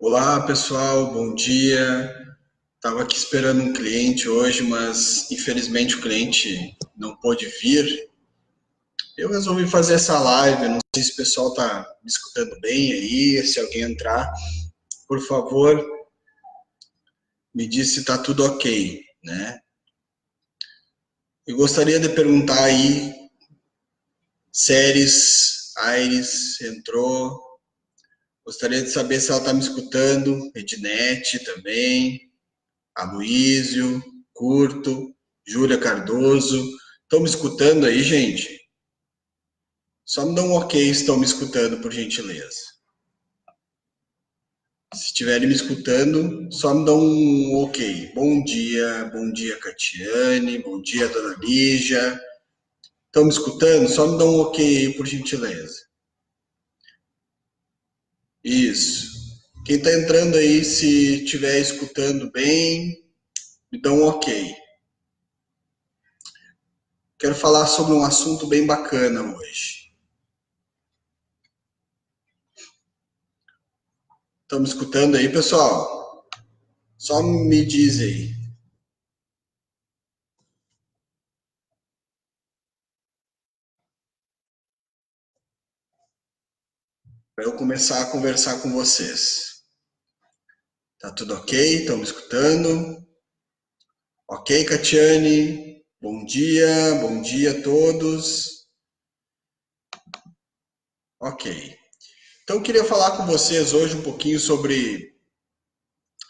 Olá pessoal, bom dia. Estava aqui esperando um cliente hoje, mas infelizmente o cliente não pôde vir. Eu resolvi fazer essa live. Não sei se o pessoal está me escutando bem aí. Se alguém entrar, por favor, me diz se está tudo ok, né? Eu gostaria de perguntar aí, Séries, Aires entrou. Gostaria de saber se ela está me escutando. Ednete também. Aloísio, Curto, Júlia Cardoso. Estão me escutando aí, gente? Só me dão um ok se estão me escutando, por gentileza. Se estiverem me escutando, só me dão um ok. Bom dia, Catiane, bom dia, dona Lígia. Estão me escutando? Só me dão um ok aí, por gentileza. Isso. Quem está entrando aí, se estiver escutando bem, me dão um ok. Quero falar sobre um assunto bem bacana hoje. Estão me escutando aí, pessoal? Só me diz aí, para eu começar a conversar com vocês. Tá tudo ok? Estão me escutando? Ok, Catiane? Bom dia a todos. Ok. Então, eu queria falar com vocês hoje um pouquinho sobre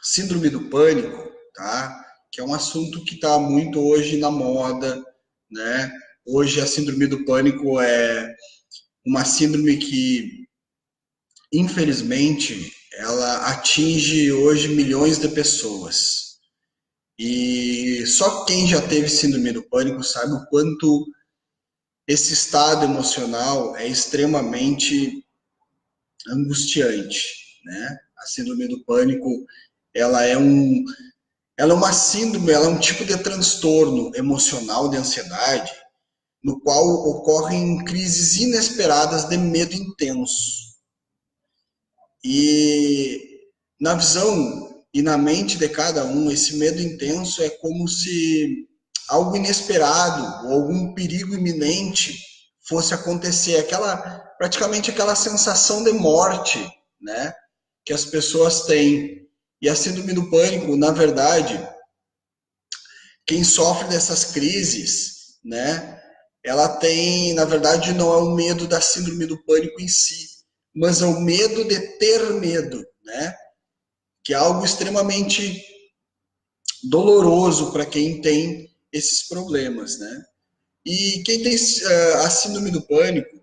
síndrome do pânico, tá? Que é um assunto que está muito hoje na moda, né? Hoje a síndrome do pânico é uma síndrome que, infelizmente, ela atinge hoje milhões de pessoas. E só quem já teve síndrome do pânico sabe o quanto esse estado emocional é extremamente angustiante, né? A síndrome do pânico, ela é um, ela é uma síndrome, ela é um tipo de transtorno emocional de ansiedade, no qual ocorrem crises inesperadas de medo intenso. E na visão e na mente de cada um, esse medo intenso é como se algo inesperado ou algum perigo iminente fosse acontecer, praticamente aquela sensação de morte, né, que as pessoas têm. E a síndrome do pânico, na verdade, quem sofre dessas crises, né, ela tem, na verdade, não é o medo da síndrome do pânico em si, mas é o medo de ter medo, né? Que é algo extremamente doloroso para quem tem esses problemas, né? E quem tem a síndrome do pânico,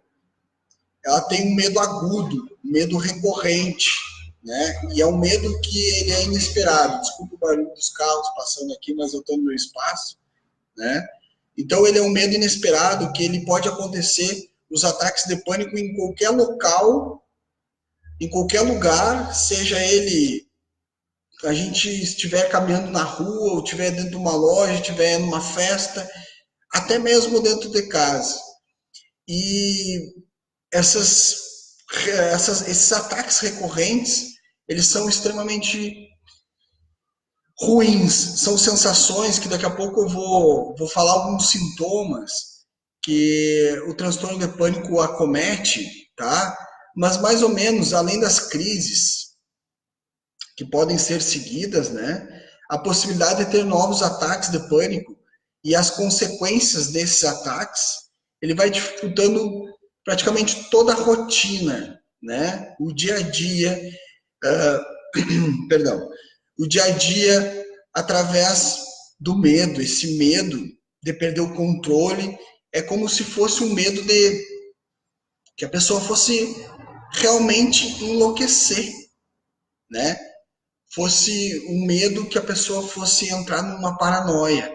ela tem um medo agudo, um medo recorrente, né? E é um medo que ele é inesperado. Desculpa o barulho dos carros passando aqui, mas eu estou no meu espaço, né? Então ele é um medo inesperado que ele pode acontecer os ataques de pânico em qualquer local, em qualquer lugar, seja ele a gente estiver caminhando na rua, ou estiver dentro de uma loja, estiver numa festa, até mesmo dentro de casa. E essas, esses ataques recorrentes, eles são extremamente ruins, são sensações que daqui a pouco eu vou falar alguns sintomas que o transtorno de pânico acomete, tá? Mas mais ou menos, além das crises que podem ser seguidas, né? A possibilidade de ter novos ataques de pânico e as consequências desses ataques, ele vai dificultando praticamente toda a rotina, né? O dia a dia, perdão, o dia a dia através do medo, esse medo de perder o controle, é como se fosse um medo de que a pessoa fosse realmente enlouquecer, né? Fosse um medo que a pessoa fosse entrar numa paranoia.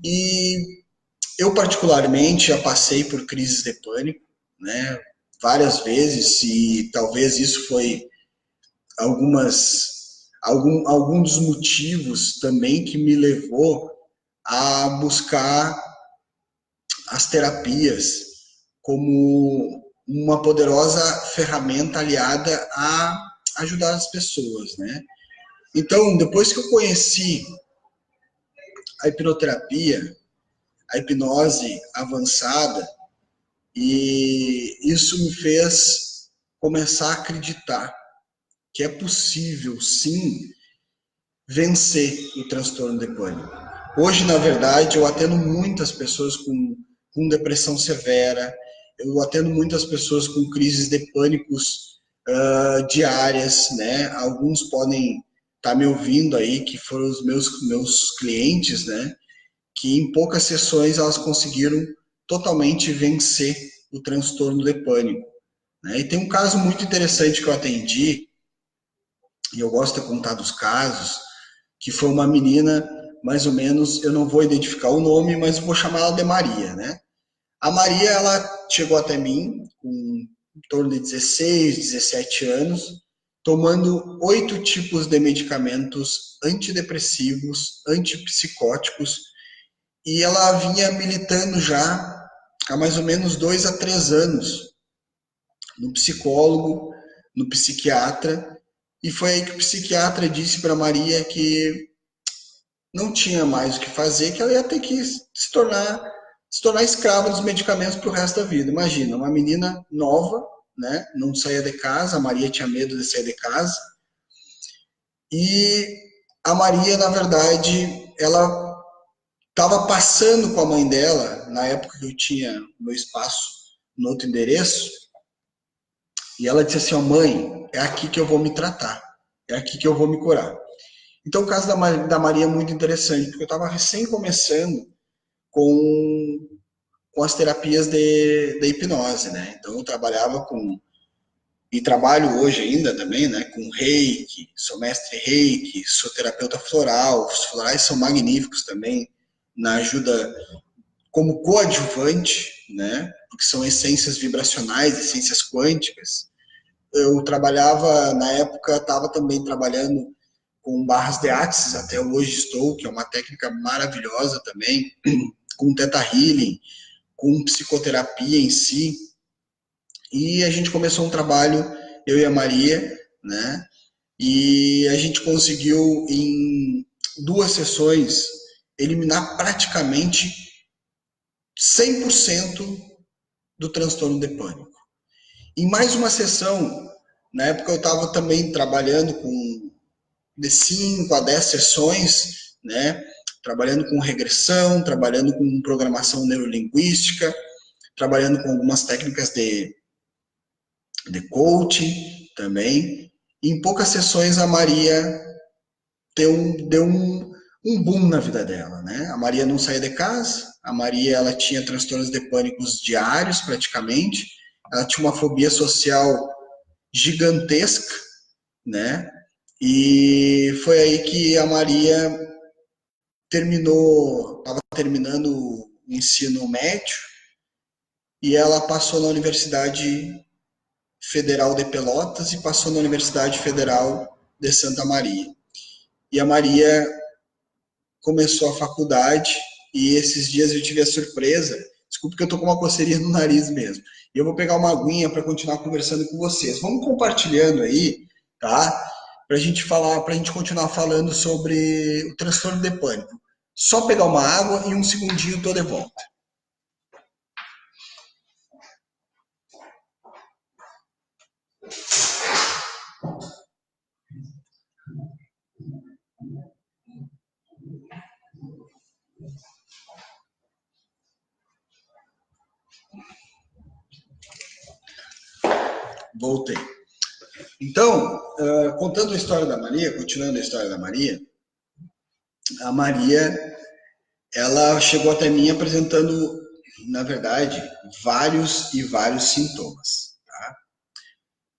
E eu particularmente já passei por crises de pânico, né? Várias vezes e talvez isso foi algum dos motivos também que me levou a buscar as terapias como uma poderosa ferramenta aliada à ajudar as pessoas, né? Então, depois que eu conheci a hipnoterapia, a hipnose avançada, e isso me fez começar a acreditar que é possível, sim, vencer o transtorno de pânico. Hoje, na verdade, eu atendo muitas pessoas com depressão severa, eu atendo muitas pessoas com crises de pânicos diárias, né? Alguns podem estar me ouvindo aí, que foram os meus clientes, né? Que em poucas sessões elas conseguiram totalmente vencer o transtorno de pânico, né? E tem um caso muito interessante que eu atendi, e eu gosto de contar dos casos, que foi uma menina, mais ou menos, eu não vou identificar o nome, mas vou chamar ela de Maria, né? A Maria, ela chegou até mim com em torno de 16, 17 anos, tomando 8 tipos de medicamentos antidepressivos, antipsicóticos, e ela vinha militando já há mais ou menos 2 a 3 anos no psicólogo, no psiquiatra, e foi aí que o psiquiatra disse para Maria que não tinha mais o que fazer, que ela ia ter que se tornar escrava dos medicamentos para o resto da vida. Imagina, uma menina nova, né? Não saía de casa, a Maria tinha medo de sair de casa, e a Maria, na verdade, ela estava passando com a mãe dela, na época que eu tinha o meu espaço no outro endereço, e ela disse assim, ó, mãe, é aqui que eu vou me tratar, é aqui que eu vou me curar. Então o caso da Maria é muito interessante, porque eu estava recém começando com, com as terapias de hipnose, né? Então eu trabalhava e trabalho hoje ainda também, né? Com reiki, sou mestre reiki, sou terapeuta floral, os florais são magníficos também na ajuda como coadjuvante, né? Porque são essências vibracionais, essências quânticas. Eu trabalhava, na época, estava também trabalhando com barras de Axis, até hoje estou, que é uma técnica maravilhosa também, com Theta Healing, com psicoterapia em si. E a gente começou um trabalho, eu e a Maria, né? E a gente conseguiu, em 2 sessões, eliminar praticamente 100% do transtorno de pânico. Em mais uma sessão, na época eu estava também trabalhando com de 5 a 10 sessões, né? Trabalhando com regressão, trabalhando com programação neurolinguística, trabalhando com algumas técnicas de coaching também. E em poucas sessões a Maria deu um boom na vida dela, né? A Maria não saía de casa, a Maria ela tinha transtornos de pânicos diários praticamente, ela tinha uma fobia social gigantesca, né? E foi aí que a Maria estava terminando o ensino médio e ela passou na Universidade Federal de Pelotas e passou na Universidade Federal de Santa Maria. E a Maria começou a faculdade e esses dias eu tive a surpresa, desculpa que eu tô com uma coceirinha no nariz mesmo, e eu vou pegar uma aguinha para continuar conversando com vocês. Vamos compartilhando aí, tá? Para a gente falar, para a gente continuar falando sobre o transtorno de pânico. Só pegar uma água e um segundinho tô de volta. Voltei. Então, contando a história da Maria, continuando a história da Maria, a Maria, ela chegou até mim apresentando, na verdade, vários e vários sintomas.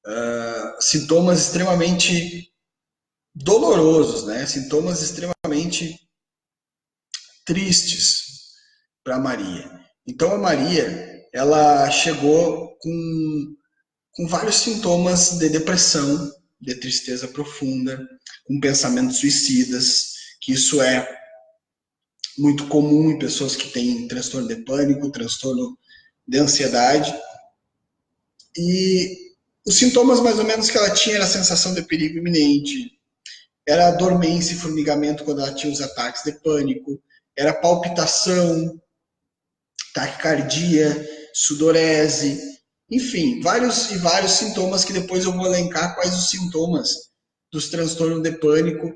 Tá? Sintomas extremamente dolorosos, né? Sintomas extremamente tristes para Maria. Então a Maria, ela chegou com vários sintomas de depressão, de tristeza profunda, com pensamentos suicidas, que isso é muito comum em pessoas que têm transtorno de pânico, transtorno de ansiedade. E Os sintomas mais ou menos que ela tinha era a sensação de perigo iminente, era a dormência e formigamento quando ela tinha os ataques de pânico, era palpitação, taquicardia, sudorese, enfim, vários e vários sintomas que depois eu vou elencar quais os sintomas dos transtornos de pânico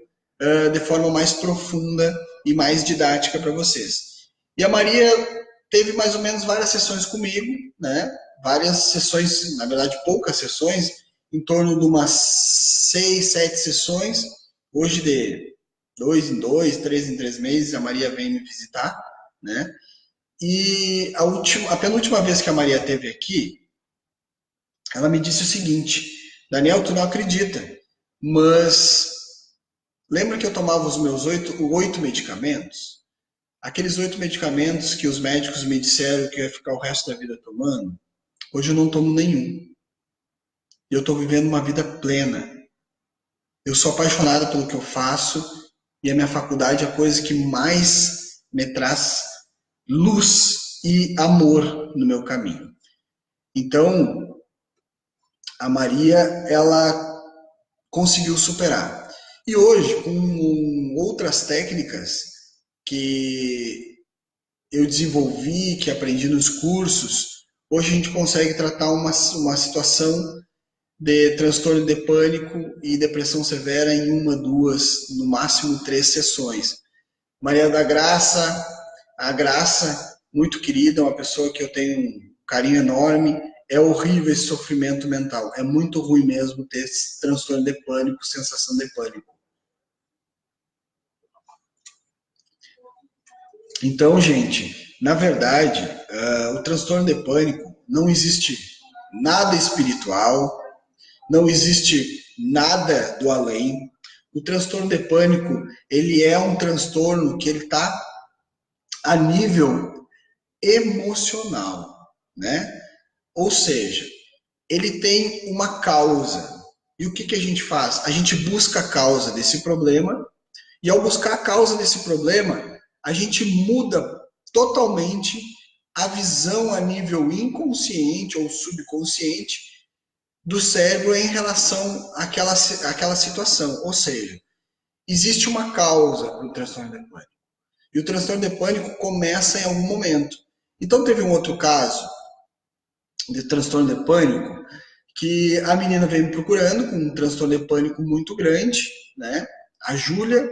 de forma mais profunda e mais didática para vocês. E a Maria teve mais ou menos várias sessões comigo, né? Várias sessões, na verdade poucas sessões, em torno de umas 6, 7 sessões. Hoje de 2 em 2, 3 em 3 meses a Maria vem me visitar, né? E a penúltima vez que a Maria esteve aqui, ela me disse o seguinte: Daniel, tu não acredita, mas lembra que eu tomava os meus 8 medicamentos? Aqueles 8 medicamentos que os médicos me disseram que eu ia ficar o resto da vida tomando, hoje eu não tomo nenhum. E eu estou vivendo uma vida plena. Eu sou apaixonada pelo que eu faço e a minha faculdade é a coisa que mais me traz luz e amor no meu caminho. Então, a Maria, ela conseguiu superar. E hoje, com outras técnicas que eu desenvolvi, que aprendi nos cursos, hoje a gente consegue tratar uma situação de transtorno de pânico e depressão severa em 1, 2, no máximo 3 sessões. Maria da Graça, a Graça, muito querida, uma pessoa que eu tenho um carinho enorme. É horrível esse sofrimento mental. É muito ruim mesmo ter esse transtorno de pânico, sensação de pânico. Então, gente, na verdade, o transtorno de pânico não existe nada espiritual, não existe nada do além. O transtorno de pânico, ele é um transtorno que ele está a nível emocional, né? Ou seja, ele tem uma causa. E o que, que a gente faz? A gente busca a causa desse problema, e ao buscar a causa desse problema, a gente muda totalmente a visão a nível inconsciente ou subconsciente do cérebro em relação àquela situação. Ou seja, existe uma causa para o transtorno de pânico. E o transtorno de pânico começa em algum momento. Então, teve um outro caso de transtorno de pânico que a menina veio me procurando com um transtorno de pânico muito grande, né? A Júlia,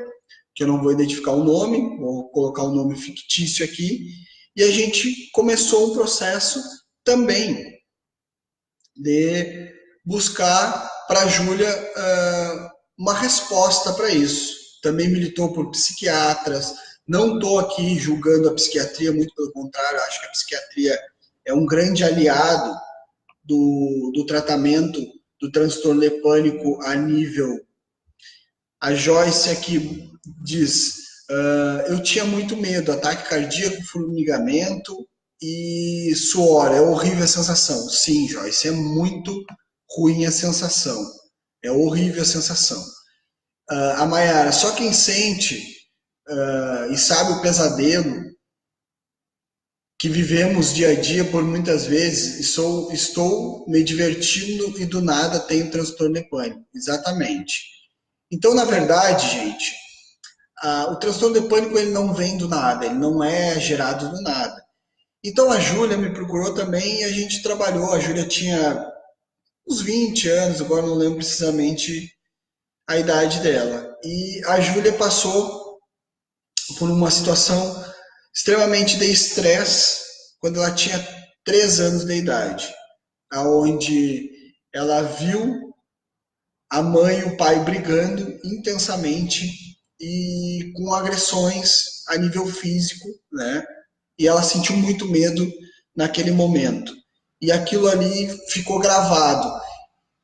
que eu não vou identificar o nome, vou colocar um nome fictício aqui, e a gente começou um processo também de buscar para a Júlia uma resposta para isso. Também militou por psiquiatras, não estou aqui julgando a psiquiatria, muito pelo contrário, acho que a psiquiatria é um grande aliado do tratamento do transtorno de pânico a nível. A Joyce aqui diz: eu tinha muito medo, ataque cardíaco, formigamento e suor. É horrível a sensação. Sim, Joyce, é muito ruim a sensação. É horrível a sensação. A Mayara, só quem sente e sabe o pesadelo que vivemos dia a dia por muitas vezes, estou me divertindo e do nada tenho transtorno de pânico. Exatamente. Então, na verdade, gente, o transtorno de pânico ele não vem do nada, ele não é gerado do nada. Então a Júlia me procurou também e a gente trabalhou. A Júlia tinha uns 20 anos, agora não lembro precisamente a idade dela. E a Júlia passou por uma situação extremamente de estresse quando ela tinha 3 anos de idade, aonde ela viu a mãe e o pai brigando intensamente e com agressões a nível físico, né? E ela sentiu muito medo naquele momento. E aquilo ali ficou gravado.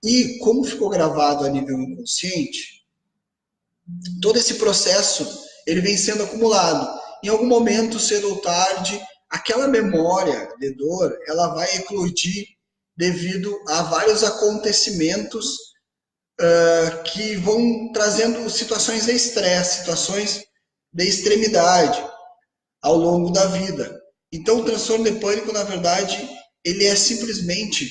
E como ficou gravado a nível inconsciente, todo esse processo ele vem sendo acumulado. Em algum momento, cedo ou tarde, aquela memória de dor ela vai eclodir devido a vários acontecimentos que vão trazendo situações de estresse, situações de extremidade ao longo da vida. Então, o transtorno de pânico, na verdade, ele é simplesmente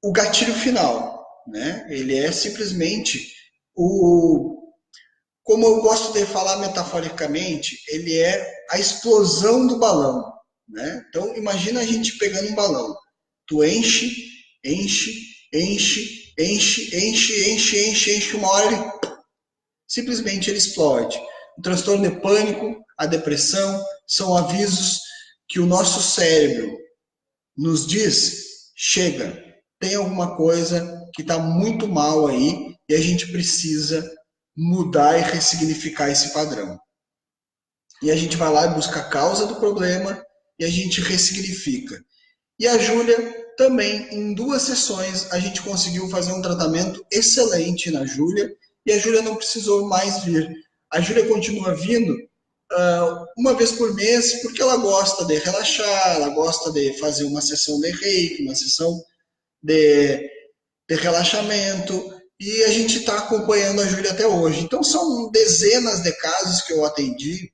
o gatilho final. né? Ele é simplesmente como eu gosto de falar metaforicamente, ele é a explosão do balão, né? Então, imagina a gente pegando um balão. Tu enche, enche, enche, enche, enche, enche, enche, enche, uma hora ele simplesmente ele explode. O transtorno de pânico, a depressão, são avisos que o nosso cérebro nos diz: chega, tem alguma coisa que está muito mal aí e a gente precisa mudar e ressignificar esse padrão. E a gente vai lá e busca a causa do problema e a gente ressignifica. E a Júlia também, em 2 sessões, a gente conseguiu fazer um tratamento excelente na Júlia e a Júlia não precisou mais vir. A Júlia continua vindo uma vez por mês porque ela gosta de relaxar, ela gosta de fazer uma sessão de reiki, uma sessão de relaxamento, e a gente está acompanhando a Júlia até hoje. Então são dezenas de casos que eu atendi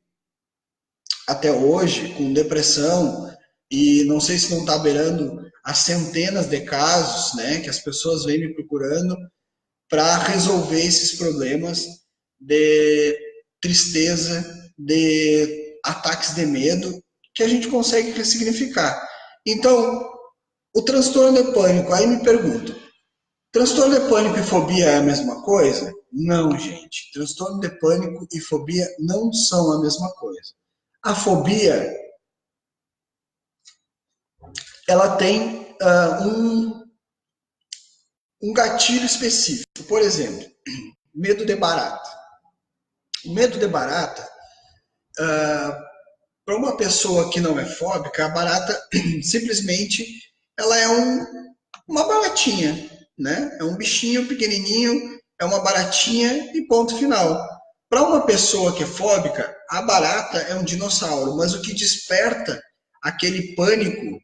até hoje com depressão, e não sei se não está beirando as centenas de casos, né, que as pessoas vêm me procurando para resolver esses problemas de tristeza, de ataques de medo, que a gente consegue ressignificar. Então, o transtorno de pânico, aí me pergunto, transtorno de pânico e fobia é a mesma coisa? Não, gente. Transtorno de pânico e fobia não são a mesma coisa. A fobia, ela tem um gatilho específico. Por exemplo, medo de barata. O medo de barata, para uma pessoa que não é fóbica, a barata simplesmente ela é uma baratinha, né? É um bichinho pequenininho, é uma baratinha e ponto final. Para uma pessoa que é fóbica, a barata é um dinossauro, mas o que desperta aquele pânico,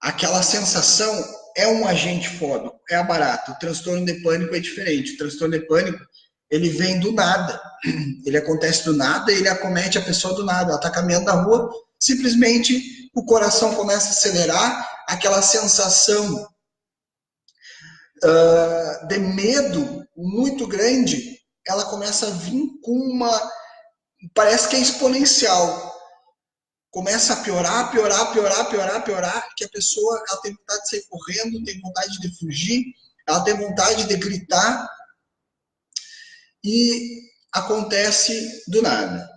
aquela sensação, é um agente fóbico, é a barata. O transtorno de pânico é diferente. O transtorno de pânico, ele vem do nada. Ele acontece do nada e ele acomete a pessoa do nada. Ela está caminhando na rua, simplesmente o coração começa a acelerar, aquela sensação de medo muito grande, ela começa a vir com uma... Parece que é exponencial. Começa a piorar, piorar, piorar, piorar, piorar, que a pessoa ela tem vontade de sair correndo, tem vontade de fugir, ela tem vontade de gritar e acontece do nada.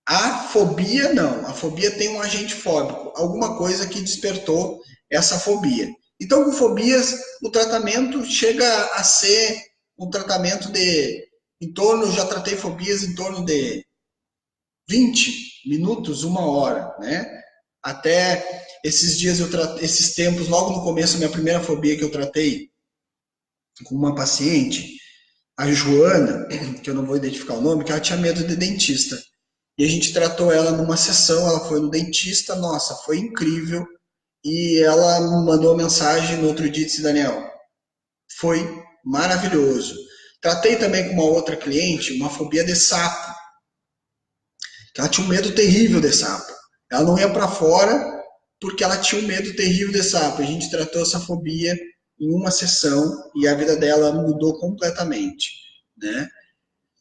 A fobia não, a fobia tem um agente fóbico, alguma coisa que despertou essa fobia. Então, com fobias, o tratamento chega a ser um tratamento de em torno, já tratei fobias em torno de 20 minutos, 1 hora, né? Até esses dias, esses tempos, logo no começo, a minha primeira fobia que eu tratei com uma paciente, a Joana, que eu não vou identificar o nome, que ela tinha medo de dentista. E a gente tratou ela numa sessão, ela foi no dentista, nossa, foi incrível. E ela me mandou uma mensagem no outro dia e disse: Daniel, foi maravilhoso. Tratei também com uma outra cliente uma fobia de sapo. Ela tinha um medo terrível de sapo. Ela não ia para fora porque ela tinha um medo terrível de sapo. A gente tratou essa fobia em uma sessão e a vida dela mudou completamente, né?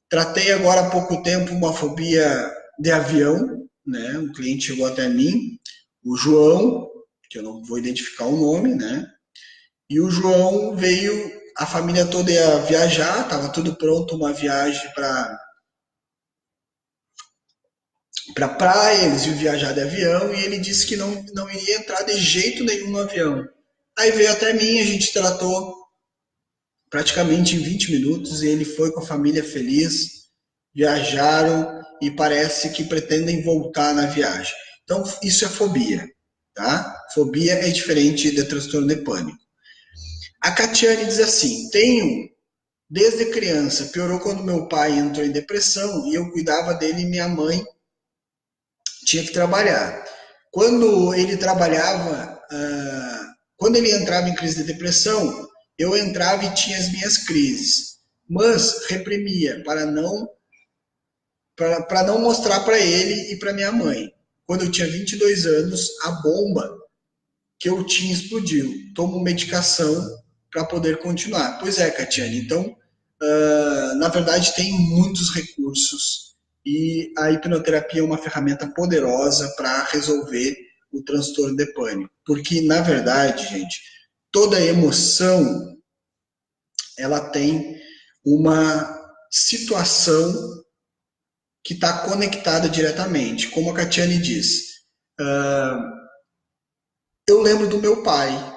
Tratei agora há pouco tempo uma fobia de avião, né? Um cliente chegou até mim, o João, que eu não vou identificar o nome, né? E o João veio, a família toda ia viajar, estava tudo pronto, uma viagem para praia, eles iam viajar de avião e ele disse que não iria entrar de jeito nenhum no avião. Aí veio até mim, a gente tratou praticamente em 20 minutos e ele foi com a família feliz, viajaram e parece que pretendem voltar na viagem. Então, isso é fobia, tá? Fobia é diferente de transtorno de pânico. A Catiane diz assim: tenho desde criança, piorou quando meu pai entrou em depressão e eu cuidava dele e minha mãe tinha que trabalhar. Quando ele trabalhava, quando ele entrava em crise de depressão, eu entrava e tinha as minhas crises, mas reprimia para não mostrar para ele e para minha mãe. Quando eu tinha 22 anos, a bomba que eu tinha explodiu. Tomo medicação para poder continuar. Pois é, Catiane, então, na verdade, tem muitos recursos e a hipnoterapia é uma ferramenta poderosa para resolver o transtorno de pânico. Porque, na verdade, gente, toda emoção, ela tem uma situação que está conectada diretamente. Como a Catiane diz, eu lembro do meu pai,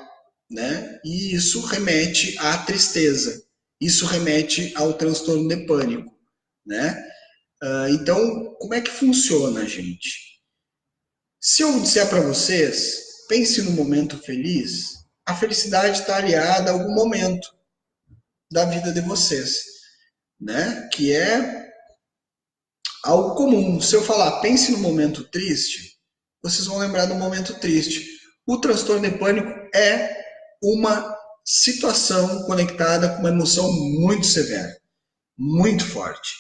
né? E isso remete à tristeza, isso remete ao transtorno de pânico, né? Então, como é que funciona, gente? Se eu disser para vocês, pense no momento feliz, a felicidade está aliada a algum momento da vida de vocês, né? Que é algo comum. Se eu falar, pense no momento triste, vocês vão lembrar do momento triste. O transtorno de pânico é uma situação conectada com uma emoção muito severa, muito forte.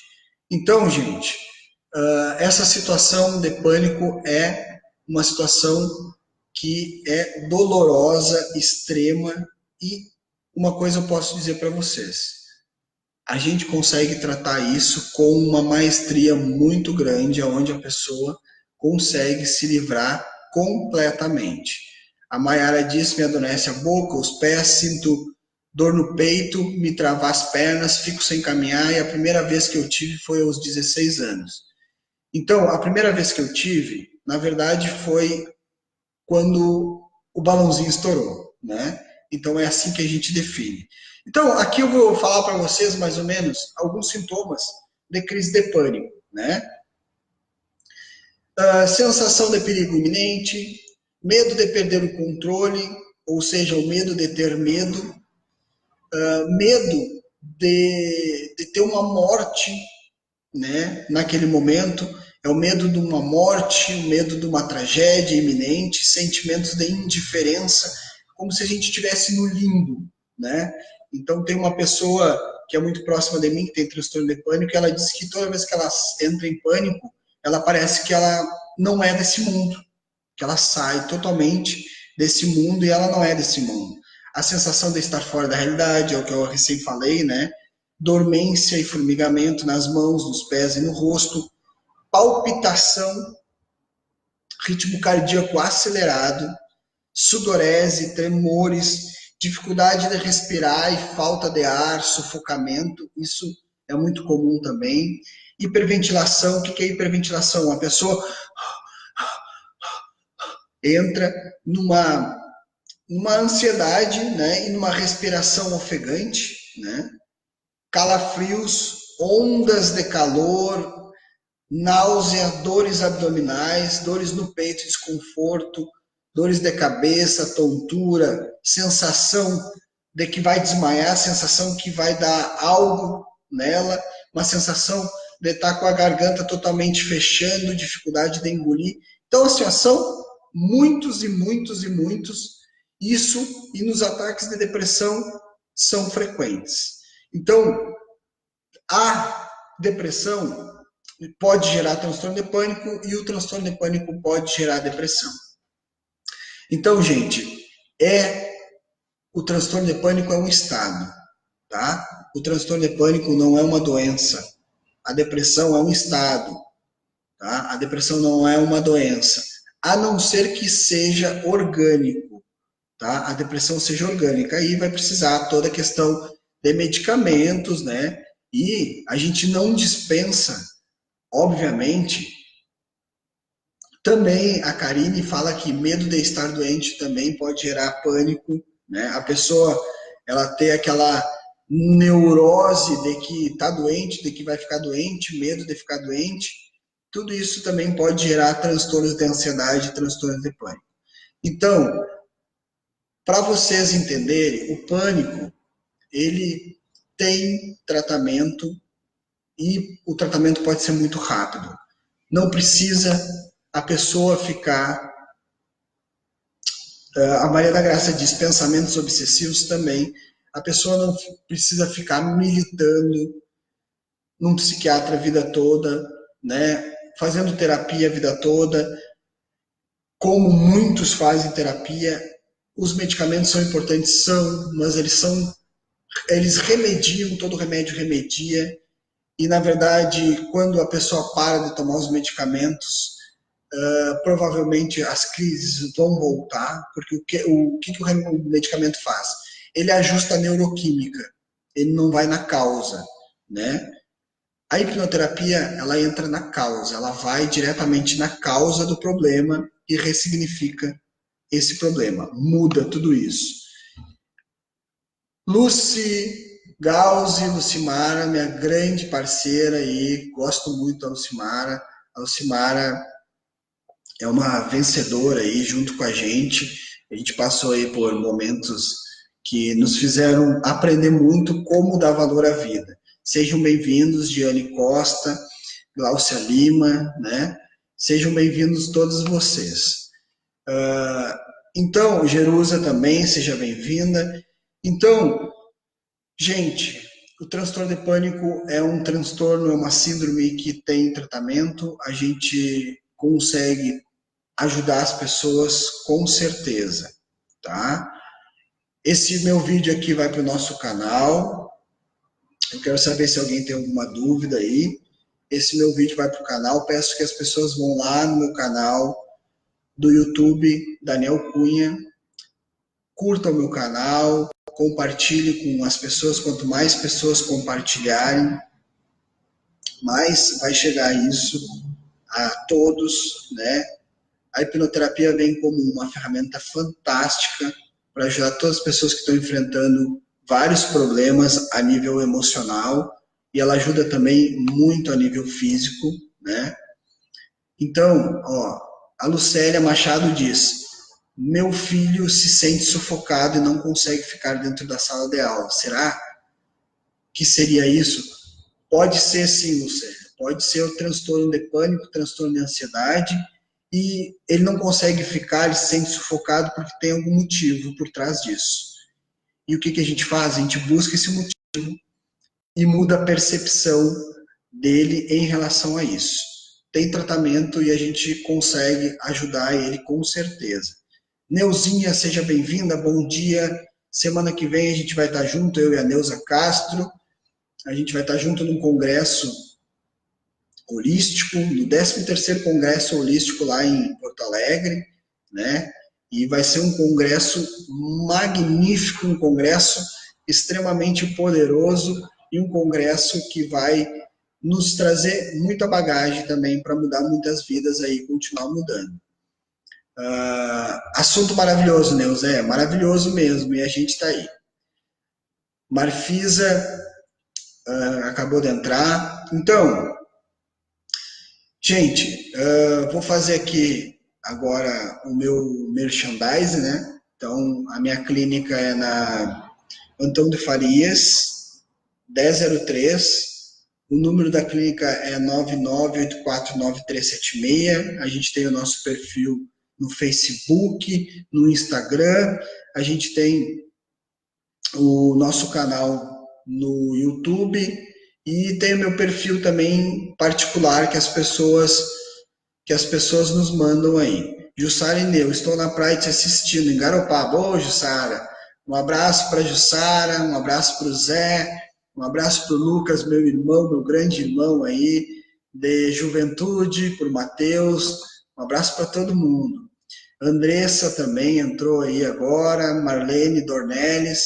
Então, gente, essa situação de pânico é uma situação que é dolorosa, extrema, e uma coisa eu posso dizer para vocês: a gente consegue tratar isso com uma maestria muito grande, onde a pessoa consegue se livrar completamente. A Mayara disse: me adormece a boca, os pés, sinto dor no peito, me travar as pernas, fico sem caminhar, e a primeira vez que eu tive foi aos 16 anos. Então, a primeira vez que eu tive, na verdade, foi quando o balãozinho estourou, né? Então é assim que a gente define. Então, aqui eu vou falar para vocês mais ou menos alguns sintomas de crise de pânico, né? Sensação de perigo iminente, medo de perder o controle, ou seja, o medo de ter medo, medo de ter uma morte, né, naquele momento, é o medo de uma morte, o medo de uma tragédia iminente, sentimentos de indiferença, como se a gente estivesse no limbo, né? Então tem uma pessoa que é muito próxima de mim, que tem transtorno de pânico, e ela diz que toda vez que ela entra em pânico, ela parece que ela não é desse mundo, que ela sai totalmente desse mundo e ela não é desse mundo. A sensação de estar fora da realidade, é o que eu recém falei, né? Dormência e formigamento nas mãos, nos pés e no rosto, palpitação, ritmo cardíaco acelerado, sudorese, tremores, dificuldade de respirar e falta de ar, sufocamento, isso é muito comum também. Hiperventilação, o que é hiperventilação? A pessoa entra numa ansiedade, né, e numa respiração ofegante, né? Calafrios, ondas de calor, náusea, dores abdominais, dores no peito, desconforto, dores de cabeça, tontura, sensação de que vai desmaiar, sensação que vai dar algo nela, uma sensação de estar com a garganta totalmente fechando, dificuldade de engolir. Então, assim, são muitos e muitos e muitos. Isso, e nos ataques de depressão, são frequentes. Então, a depressão pode gerar transtorno de pânico e o transtorno de pânico pode gerar depressão. Então, gente, o transtorno de pânico é um estado, tá? O transtorno de pânico não é uma doença. A depressão é um estado, tá? A depressão não é uma doença, a não ser que seja orgânico, tá? A depressão seja orgânica, aí vai precisar toda a questão de medicamentos, né? E a gente não dispensa, obviamente. Também a Karine fala que medo de estar doente também pode gerar pânico, né? A pessoa, ela tem aquela neurose de que está doente, de que vai ficar doente, medo de ficar doente. Tudo isso também pode gerar transtornos de ansiedade, transtornos de pânico. Então, para vocês entenderem, o pânico, ele tem tratamento e o tratamento pode ser muito rápido. Não precisa a pessoa ficar... A Maria da Graça diz pensamentos obsessivos também. A pessoa não precisa ficar militando num psiquiatra a vida toda, né? Fazendo terapia a vida toda, como muitos fazem terapia. Os medicamentos são importantes, são, mas eles remediam, todo remédio remedia, e na verdade, quando a pessoa para de tomar os medicamentos, provavelmente as crises vão voltar, porque o medicamento faz? Ele ajusta a neuroquímica, ele não vai na causa, né? A hipnoterapia, ela entra na causa, ela vai diretamente na causa do problema e ressignifica esse problema, muda tudo isso. Lucy Gauzi, Lucimara, minha grande parceira aí, gosto muito da Lucimara. A Lucimara é uma vencedora aí junto com a gente. A gente passou aí por momentos que nos fizeram aprender muito como dar valor à vida. Sejam bem-vindos, Diane Costa, Glaucia Lima, né? Sejam bem-vindos todos vocês. Então, Jerusa também, seja bem-vinda. Então, gente, o transtorno de pânico é um transtorno, é uma síndrome que tem tratamento, a gente consegue ajudar as pessoas com certeza, tá? Esse meu vídeo aqui vai para o nosso canal. Eu quero saber se alguém tem alguma dúvida aí. Esse meu vídeo vai para o canal. Peço que as pessoas vão lá no meu canal do YouTube, Daniel Cunha. Curtam o meu canal, compartilhe com as pessoas. Quanto mais pessoas compartilharem, mais vai chegar isso a todos, né? A hipnoterapia vem como uma ferramenta fantástica para ajudar todas as pessoas que estão enfrentando vários problemas a nível emocional, e ela ajuda também muito a nível físico, né? Então, ó, a Lucélia Machado diz: meu filho se sente sufocado e não consegue ficar dentro da sala de aula. Será que seria isso? Pode ser sim, Lucélia. Pode ser o transtorno de pânico, transtorno de ansiedade, e ele não consegue ficar, ele se sente sufocado porque tem algum motivo por trás disso. E o que a gente faz? A gente busca esse motivo e muda a percepção dele em relação a isso. Tem tratamento e a gente consegue ajudar ele com certeza. Neuzinha, seja bem-vinda, bom dia. Semana que vem a gente vai estar junto, eu e a Neuza Castro. A gente vai estar junto num congresso holístico, no 13º Congresso Holístico lá em Porto Alegre, né? E vai ser um congresso magnífico, um congresso extremamente poderoso e um congresso que vai nos trazer muita bagagem também para mudar muitas vidas aí, continuar mudando. Assunto maravilhoso, Neuza, maravilhoso mesmo, e a gente está aí. Marfisa acabou de entrar. Então, gente, vou fazer aqui agora o meu merchandising, né? Então, a minha clínica é na Antônio de Farias, 1003. O número da clínica é 998493376. A gente tem o nosso perfil no Facebook, no Instagram. A gente tem o nosso canal no YouTube e tem o meu perfil também particular que as pessoas nos mandam aí. Jussara Ineu, estou na praia te assistindo em Garopaba. Ô, Jussara, um abraço para Jussara, um abraço para o Zé, um abraço para o Lucas, meu irmão, meu grande irmão aí, de juventude, para o Matheus, um abraço para todo mundo. Andressa também entrou aí agora, Marlene Dornelles,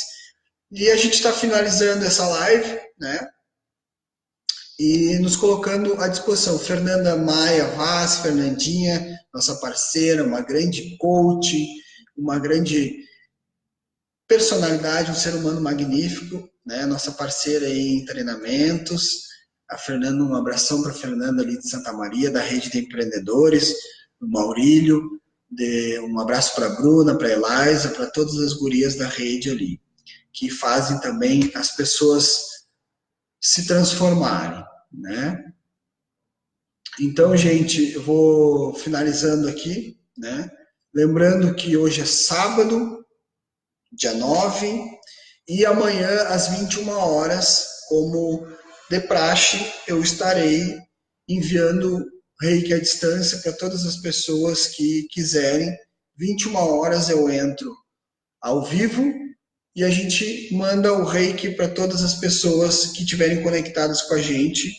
e a gente está finalizando essa live, né? E nos colocando à disposição. Fernanda Maia Vaz, Fernandinha, nossa parceira, uma grande coach, uma grande personalidade, um ser humano magnífico, né? Nossa parceira aí em treinamentos. A Fernanda, um abração para a Fernanda ali de Santa Maria, da Rede de Empreendedores, o Maurílio, um abraço para a Bruna, para a Eliza, para todas as gurias da rede ali, que fazem também as pessoas se transformarem, né? Então, gente, eu vou finalizando aqui, né? Lembrando que hoje é sábado, dia 9, e amanhã, às 21 horas, como de praxe, eu estarei enviando reiki à distância para todas as pessoas que quiserem. 21 horas eu entro ao vivo, e a gente manda o reiki para todas as pessoas que estiverem conectadas com a gente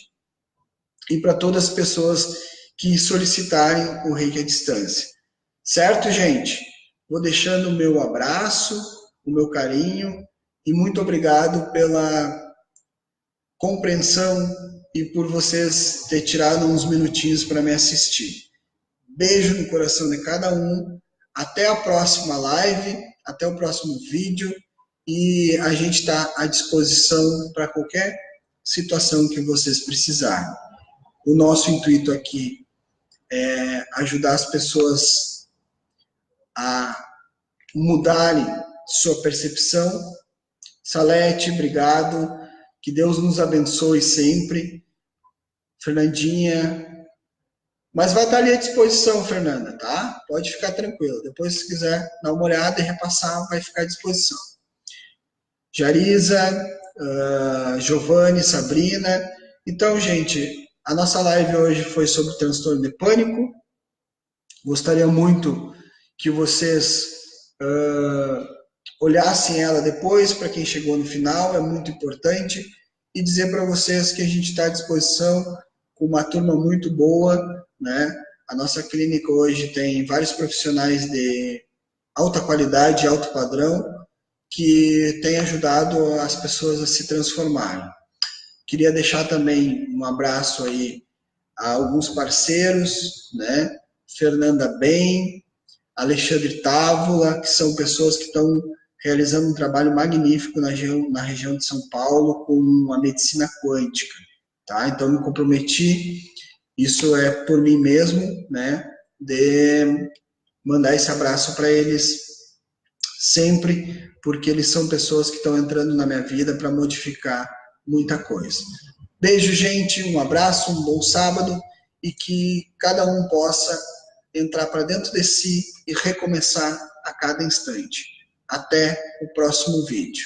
e para todas as pessoas que solicitarem o reiki à distância. Certo, gente? Vou deixando o meu abraço, o meu carinho, e muito obrigado pela compreensão e por vocês terem tirado uns minutinhos para me assistir. Beijo no coração de cada um. Até a próxima live, até o próximo vídeo. E a gente está à disposição para qualquer situação que vocês precisarem. O nosso intuito aqui é ajudar as pessoas a mudarem sua percepção. Salete, obrigado. Que Deus nos abençoe sempre. Fernandinha. Mas vai estar ali à disposição, Fernanda, tá? Pode ficar tranquila. Depois, se quiser dar uma olhada e repassar, vai ficar à disposição. Jarisa, Giovanni, Sabrina. Então, gente, a nossa live hoje foi sobre transtorno de pânico. Gostaria muito que vocês olhassem ela depois, para quem chegou no final, é muito importante. E dizer para vocês que a gente está à disposição com uma turma muito boa, né? A nossa clínica hoje tem vários profissionais de alta qualidade, alto padrão, que têm ajudado as pessoas a se transformarem. Queria deixar também um abraço aí a alguns parceiros, né? Fernanda Bem, Alexandre Távola, que são pessoas que estão realizando um trabalho magnífico na região de São Paulo com a medicina quântica, tá? Então, me comprometi, isso é por mim mesmo, né? De mandar esse abraço para eles sempre, porque eles são pessoas que estão entrando na minha vida para modificar muita coisa. Beijo, gente, um abraço, um bom sábado e que cada um possa entrar para dentro de si e recomeçar a cada instante. Até o próximo vídeo.